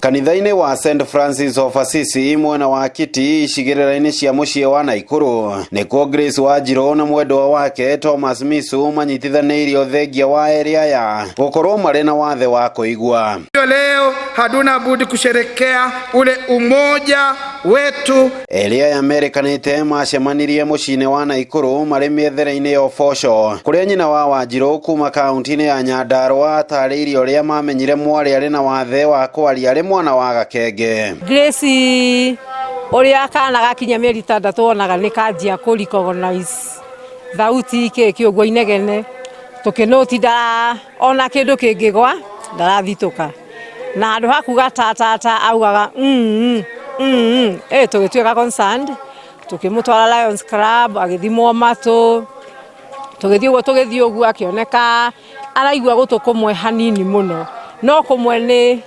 Kanitha-inĩ wa St Francis of Assisi mwena wa Kiti icigĩrĩra-inĩ cia mũciĩ wa Naikuru nĩkuo Grace Wanjiru na mwendwa wake Thomas Misu manyitithanĩirio thengia wa erĩ aya gũkorwo marĩ na wathe wa kũigua. Leo hatuna budi kusherekea ule umoja wetu. Erĩ aya merekanĩte macemanirie mũciĩ-inĩ wa Naikuru marĩ mĩethere-inĩ ya ũboco kũrĩa nyina wa Wanjiru kuma kaunti-inĩ ya Nyandarua atarĩirie ũrĩa mamenyire mwarĩ arĩ na wathe wa kwaria arĩ mwana wa Gakenge. Grace ũrĩa kana gakinya mĩeri 3 onaga nĩ kanjia kũ recognize thauti kĩũguo inegene tũkĩnũtinda ona kĩndũ kĩngĩgwa ndarathitũka na andũ hakuga tata augaga tũgĩtuĩka concerned tũkĩmũtwara Lions Club agĩthimwo matũ tũgĩthiĩ ũguo akĩoneka araigua gũtũ kũmwe hanini mũno no kũmwe nĩ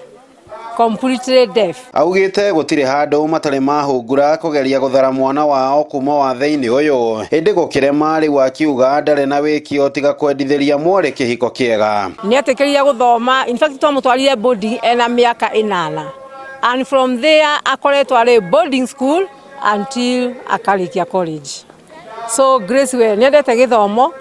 completely deaf. Augĩte gũtirĩ handũ matarĩ mahũngũra kũgeria gũthara mwana wao kuma wathe-inĩ ũyũ ĩndĩ gũkĩrema rĩu akiuga ndarĩ na wĩkio tiga kwendithĩria mwarĩ kĩhiko kĩega. Nĩetĩkĩrire gũthoma, in fact twamũtwarire boarding ena mĩaka 8 and from there akoretwo arĩ boarding school until akarĩkia college. So Grace we nĩendete gĩthomo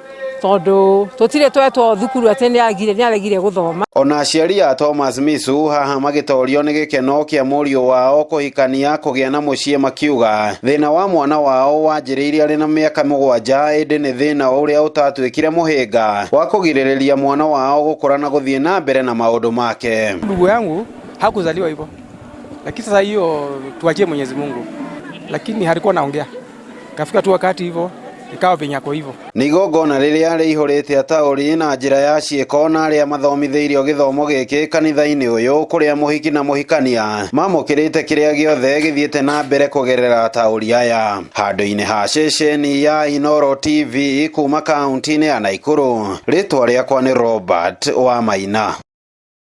tondũ tũtirĩ twetwo thukuru atĩ nĩaregire gũthoma. Ona aciari a Thomas Misu haha magĩtorio nĩ gĩkeno kĩa mũriũ wao kũhikania kũgĩa na mũciĩ makiuga thĩna wa mwana wao wanjĩrĩirie arĩ na mĩaka 7 ĩndĩ nĩ thĩna ũrĩa ũtatuĩkire mũhĩnga wa kũgirĩrĩria mwana wao gũkũra na gũthiĩ na mbere na maũndũ make. Ndugu yangu hakuzaliwa hivyo, lakini sasa hiyo tuachie Mwenyezi Mungu, lakini halikuwa naongea kafika tu wakati hivyo ikawa vinyako hivyo. Nĩ igongona rĩrĩa rĩihũrĩte ataũri na njĩra ya ciĩko na arĩa mathomithĩirio gĩthomo gĩkĩ kanitha-inĩ ũyũ kũrĩa mũhiki na mũhikania mamũkĩrĩte kĩrĩa gĩothe gĩthiĩte na mbere kũgerera ataũri aya. Handũ-inĩ ha ceceni ya Inooro TV kuma kaunti-inĩ ya Naikuru, rĩtwa rĩakwa nĩ Robert Wamaina.